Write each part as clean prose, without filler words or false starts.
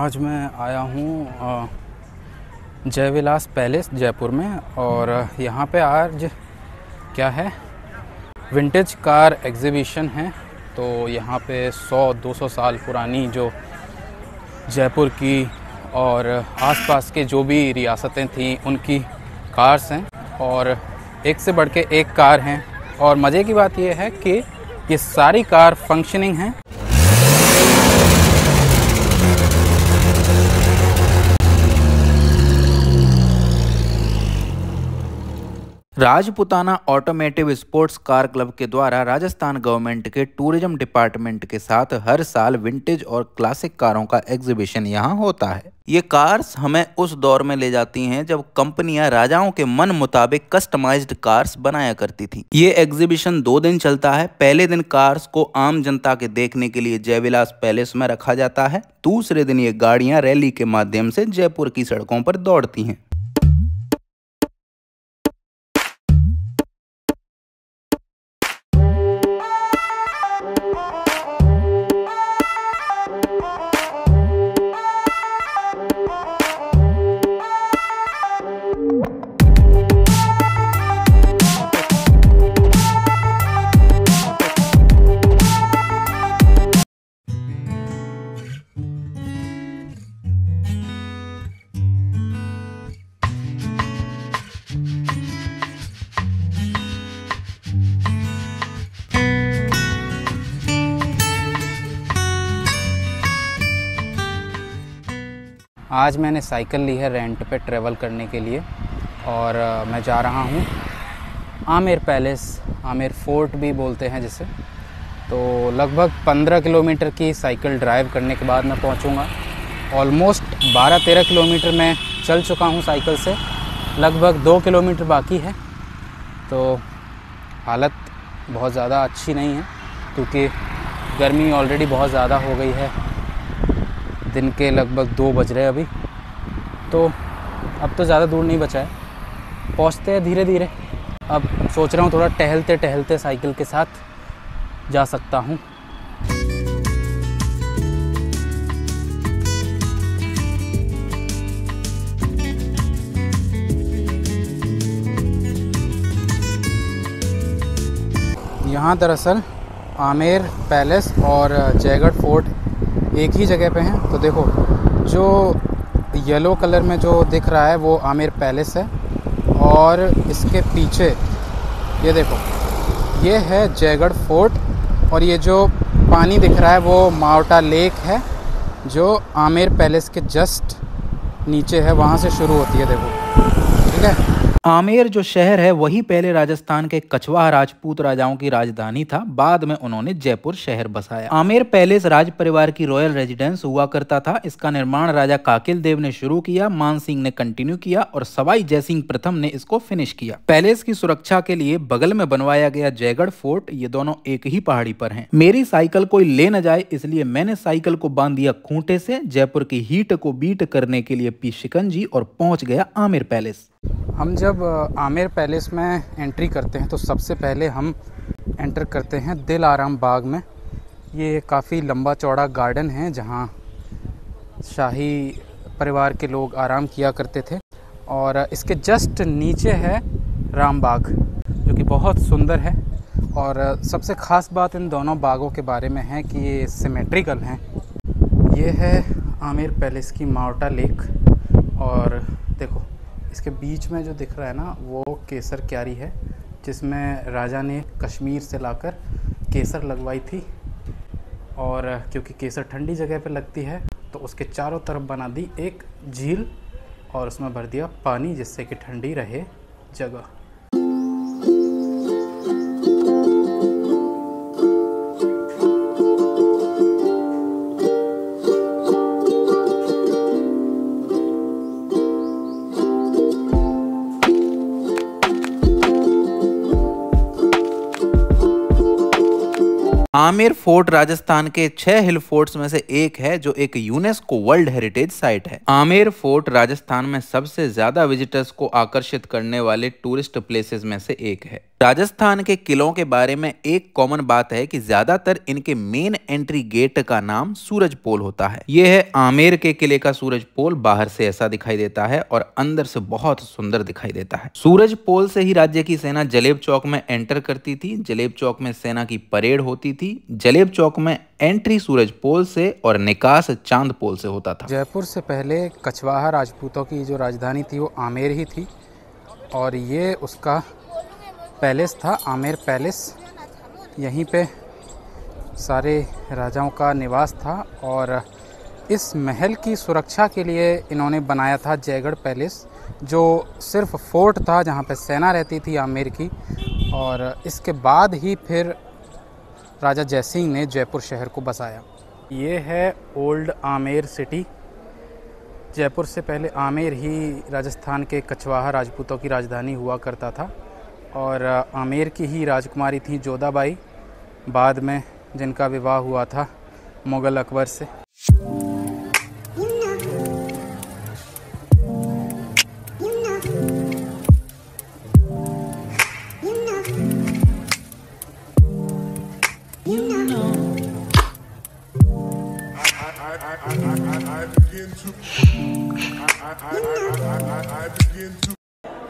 आज मैं आया हूँ जय विलास पैलेस जयपुर में। और यहाँ पे आज क्या है, विंटेज कार एग्जीबिशन है। तो यहाँ पे 100-200 साल पुरानी जो जयपुर की और आसपास के जो भी रियासतें थीं उनकी कार्स हैं, और एक से बढ़ के एक कार हैं। और मज़े की बात यह है कि ये सारी कार फंक्शनिंग हैं। Rajputana automotive sports car club के द्वारा राजस्थान गवर्नमेंट के टूरिज्म डिपार्टमेंट के साथ हर साल विंटेज और क्लासिक कारों का एग्जीबिशन यहाँ होता है। ये कार्स हमें उस दौर में ले जाती हैं जब कंपनियां राजाओं के मन मुताबिक कस्टमाइज्ड कार्स बनाया करती थी। ये एग्जीबिशन 2 दिन चलता है। पहले दिन कार्स को आम जनता के देखने के लिए जयविलास पैलेस में रखा जाता है। दूसरे दिन ये गाड़ियां रैली के माध्यम से जयपुर की सड़कों पर दौड़ती हैं। आज मैंने साइकिल ली है रेंट पे ट्रैवल करने के लिए, और मैं जा रहा हूँ आमेर पैलेस, आमेर फोर्ट भी बोलते हैं जिसे। तो लगभग 15 किलोमीटर की साइकिल ड्राइव करने के बाद मैं पहुँचूँगा। ऑलमोस्ट 12-13 किलोमीटर मैं चल चुका हूँ साइकिल से, लगभग 2 किलोमीटर बाकी है। तो हालत बहुत ज़्यादा अच्छी नहीं है क्योंकि गर्मी ऑलरेडी बहुत ज़्यादा हो गई है। दिन के लगभग 2 बज रहे हैं अभी। तो अब तो ज़्यादा दूर नहीं बचा है, पहुँचते हैं धीरे धीरे। अब सोच रहा हूँ थोड़ा टहलते टहलते साइकिल के साथ जा सकता हूँ। यहाँ दरअसल आमेर पैलेस और जयगढ़ फोर्ट एक ही जगह पे हैं। तो देखो, जो येलो कलर में जो दिख रहा है वो आमेर पैलेस है, और इसके पीछे ये देखो, ये है जयगढ़ फोर्ट। और ये जो पानी दिख रहा है वो मावटा लेक है, जो आमेर पैलेस के जस्ट नीचे है, वहाँ से शुरू होती है। देखो, ठीक है। आमेर जो शहर है वही पहले राजस्थान के कछवाहा राजपूत राजाओं की राजधानी था। बाद में उन्होंने जयपुर शहर बसाया। आमेर पैलेस राज परिवार की रॉयल रेजिडेंस हुआ करता था। इसका निर्माण राजा काकिल देव ने शुरू किया, मान सिंह ने कंटिन्यू किया और सवाई जयसिंह प्रथम ने इसको फिनिश किया। पैलेस की सुरक्षा के लिए बगल में बनवाया गया जयगढ़ फोर्ट। ये दोनों एक ही पहाड़ी पर हैं। मेरी साइकिल कोई ले न जाए इसलिए मैंने साइकिल को बांध दिया खूंटे से। जयपुर की हीट को बीट करने के लिए पी शिकंजी और पहुंच गया आमेर पैलेस। हम जब आमेर पैलेस में एंट्री करते हैं तो सबसे पहले हम एंटर करते हैं दिल आराम बाग में। ये काफ़ी लंबा चौड़ा गार्डन है जहाँ शाही परिवार के लोग आराम किया करते थे। और इसके जस्ट नीचे है राम बाग, जो कि बहुत सुंदर है। और सबसे ख़ास बात इन दोनों बागों के बारे में है कि ये सिमेट्रिकल हैं। ये है आमेर पैलेस की मावटा लेक, और देखो इसके बीच में जो दिख रहा है ना, वो केसर क्यारी है, जिसमें राजा ने कश्मीर से लाकर केसर लगवाई थी। और क्योंकि केसर ठंडी जगह पे लगती है तो उसके चारों तरफ बना दी एक झील, और उसमें भर दिया पानी जिससे कि ठंडी रहे जगह। आमेर फोर्ट राजस्थान के 6 हिल फोर्ट्स में से एक है जो एक यूनेस्को वर्ल्ड हेरिटेज साइट है। आमेर फोर्ट राजस्थान में सबसे ज्यादा विजिटर्स को आकर्षित करने वाले टूरिस्ट प्लेसेस में से एक है। राजस्थान के किलों के बारे में एक कॉमन बात है कि ज्यादातर इनके मेन एंट्री गेट का नाम सूरज पोल होता है। यह है आमेर के किले का सूरज पोल। बाहर से ऐसा दिखाई देता है और अंदर से बहुत सुंदर दिखाई देता है। सूरज पोल से ही राज्य की सेना जलेब चौक में एंटर करती थी। जलेब चौक में सेना की परेड होती थी। जलेब चौक में एंट्री सूरज पोल से और निकास चांद पोल से होता था। जयपुर से पहले कछवाहा राजपूतों की जो राजधानी थी वो आमेर ही थी और ये उसका पैलेस था, आमेर पैलेस। यहीं पे सारे राजाओं का निवास था और इस महल की सुरक्षा के लिए इन्होंने बनाया था जयगढ़ पैलेस, जो सिर्फ फोर्ट था जहाँ पे सेना रहती थी आमेर की। और इसके बाद ही फिर राजा जयसिंह ने जयपुर शहर को बसाया। ये है ओल्ड आमेर सिटी। जयपुर से पहले आमेर ही राजस्थान के कछवाहा राजपूतों की राजधानी हुआ करता था और आमेर की ही राजकुमारी थी जोधाबाई, बाद में जिनका विवाह हुआ था मुग़ल अकबर से।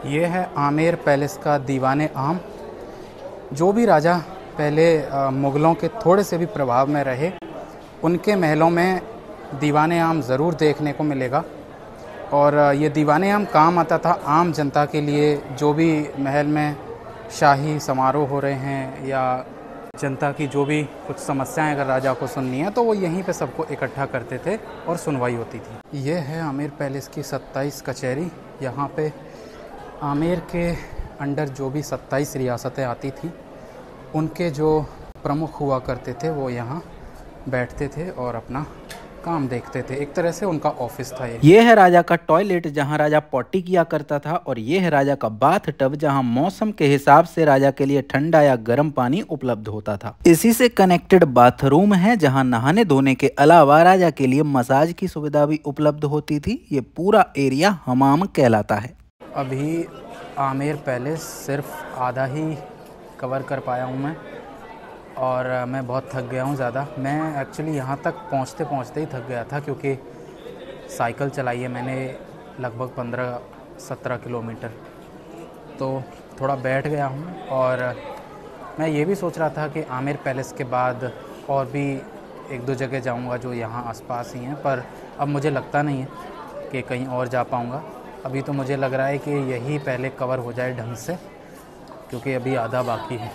ये है आमेर पैलेस का दीवाने आम। जो भी राजा पहले मुग़लों के थोड़े से भी प्रभाव में रहे, उनके महलों में दीवाने आम ज़रूर देखने को मिलेगा। और ये दीवाने आम काम आता था आम जनता के लिए। जो भी महल में शाही समारोह हो रहे हैं या जनता की जो भी कुछ समस्याएं अगर राजा को सुननी है तो वो यहीं पे सबको इकट्ठा करते थे और सुनवाई होती थी। ये है आमेर पैलेस की 27 कचहरी। यहाँ पे आमेर के अंडर जो भी 27 रियासतें आती थी, उनके जो प्रमुख हुआ करते थे वो यहाँ बैठते थे और अपना काम देखते थे। एक तरह से उनका ऑफिस था ये है राजा का टॉयलेट जहाँ राजा पॉटी किया करता था और ये है राजा का बाथ टब जहाँ मौसम के हिसाब से राजा के लिए ठंडा या गर्म पानी उपलब्ध होता था। इसी से कनेक्टेड बाथरूम है जहाँ नहाने धोने के अलावा राजा के लिए मसाज की सुविधा भी उपलब्ध होती थी। ये पूरा एरिया हमाम कहलाता है। अभी आमेर पैलेस सिर्फ आधा ही कवर कर पाया हूँ मैं और मैं बहुत थक गया हूँ ज़्यादा। मैं एक्चुअली यहाँ तक पहुँचते पहुँचते ही थक गया था क्योंकि साइकिल चलाई है मैंने लगभग 15-17 किलोमीटर, तो थोड़ा बैठ गया हूँ। और मैं ये भी सोच रहा था कि आमेर पैलेस के बाद और भी 1-2 जगह जाऊँगा जो यहाँ आसपास ही हैं, पर अब मुझे लगता नहीं है कि कहीं और जा पाऊँगा। अभी तो मुझे लग रहा है कि यही पहले कवर हो जाए ढंग से, क्योंकि अभी आधा बाकी है।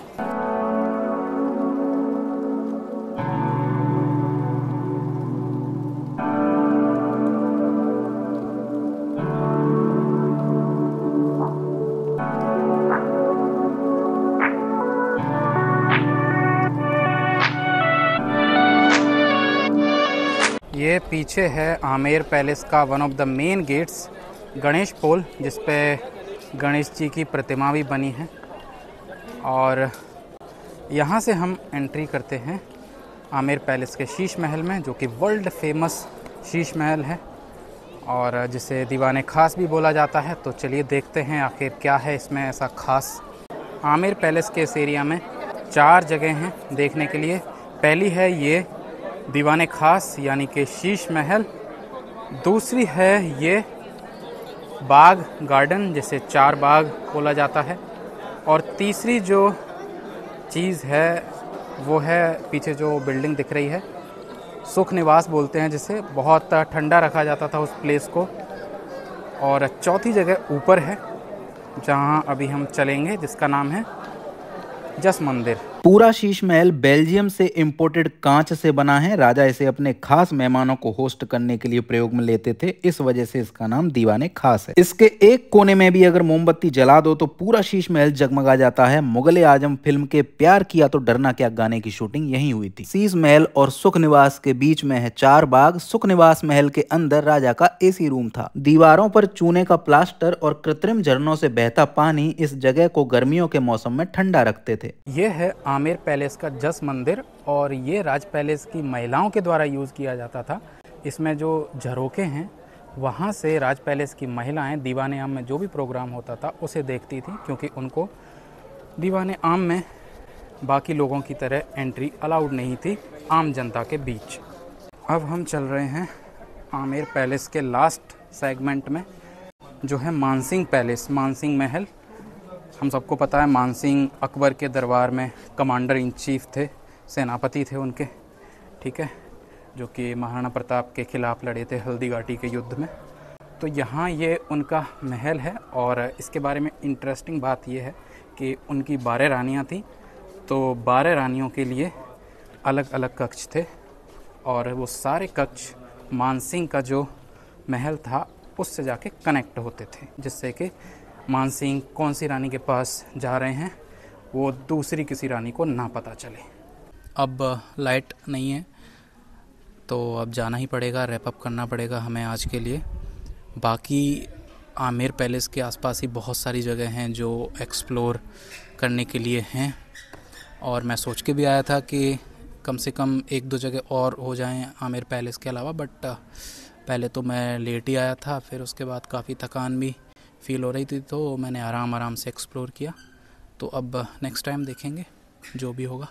ये पीछे है आमेर पैलेस का one of the main gates, Ganesh Pol, जिस पे गणेश जी की प्रतिमा भी बनी है। और यहाँ से हम एंट्री करते हैं आमेर पैलेस के शीश महल में, जो कि वर्ल्ड फेमस शीश महल है और जिसे दीवाने खास भी बोला जाता है। तो चलिए देखते हैं आखिर क्या है इसमें ऐसा खास। आमेर पैलेस के इस एरिया में 4 जगह हैं देखने के लिए। पहली है ये दीवाने खास यानी कि शीश महल, दूसरी है ये बाग गार्डन जिसे 4 बाग बोला जाता है, और तीसरी जो चीज़ है वो है पीछे जो बिल्डिंग दिख रही है, सुख निवास बोलते हैं जिसे। बहुत ठंडा रखा जाता था उस प्लेस को। और चौथी जगह ऊपर है जहाँ अभी हम चलेंगे, जिसका नाम है जस मंदिर। पूरा शीश महल बेल्जियम से इंपोर्टेड कांच से बना है। राजा इसे अपने खास मेहमानों को होस्ट करने के लिए प्रयोग में लेते थे, इस वजह से इसका नाम दीवाने खास है। इसके एक कोने में भी अगर मोमबत्ती जला दो तो पूरा शीश महल जगमगा जाता है। मुगले आजम फिल्म के प्यार किया तो डरना क्या गाने की शूटिंग यहीं हुई थी। शीश महल और सुख निवास के बीच में है 4 बाग। सुख निवास महल के अंदर राजा का एसी रूम था। दीवारों पर चूने का प्लास्टर और कृत्रिम झरनों से बहता पानी इस जगह को गर्मियों के मौसम में ठंडा रखते थे। ये है आमेर पैलेस का जस मंदिर, और ये राज पैलेस की महिलाओं के द्वारा यूज़ किया जाता था। इसमें जो झरोखे हैं वहाँ से राज पैलेस की महिलाएं दीवाने आम में जो भी प्रोग्राम होता था उसे देखती थी, क्योंकि उनको दीवाने आम में बाकी लोगों की तरह एंट्री अलाउड नहीं थी आम जनता के बीच। अब हम चल रहे हैं आमेर पैलेस के लास्ट सेगमेंट में, जो है मानसिंह पैलेस, मानसिंह महल। हम सबको पता है मानसिंह अकबर के दरबार में कमांडर इन चीफ थे, सेनापति थे उनके, ठीक है, जो कि महाराणा प्रताप के खिलाफ लड़े थे हल्दी घाटी के युद्ध में। तो यहाँ ये उनका महल है, और इसके बारे में इंटरेस्टिंग बात ये है कि उनकी 12 रानियाँ थीं, तो 12 रानियों के लिए अलग अलग कक्ष थे, और वो सारे कक्ष मानसिंह का जो महल था उससे जाके कनेक्ट होते थे, जिससे कि मानसिंह कौन सी रानी के पास जा रहे हैं वो दूसरी किसी रानी को ना पता चले। अब लाइट नहीं है तो अब जाना ही पड़ेगा, रैप अप करना पड़ेगा हमें आज के लिए। बाकी आमेर पैलेस के आसपास ही बहुत सारी जगह हैं जो एक्सप्लोर करने के लिए हैं, और मैं सोच के भी आया था कि कम से कम 1-2 जगह और हो जाएं आमेर पैलेस के अलावा, बट पहले तो मैं लेट ही आया था, फिर उसके बाद काफ़ी थकान भी फील हो रही थी, तो मैंने आराम से एक्सप्लोर किया। तो अब नेक्स्ट टाइम देखेंगे जो भी होगा।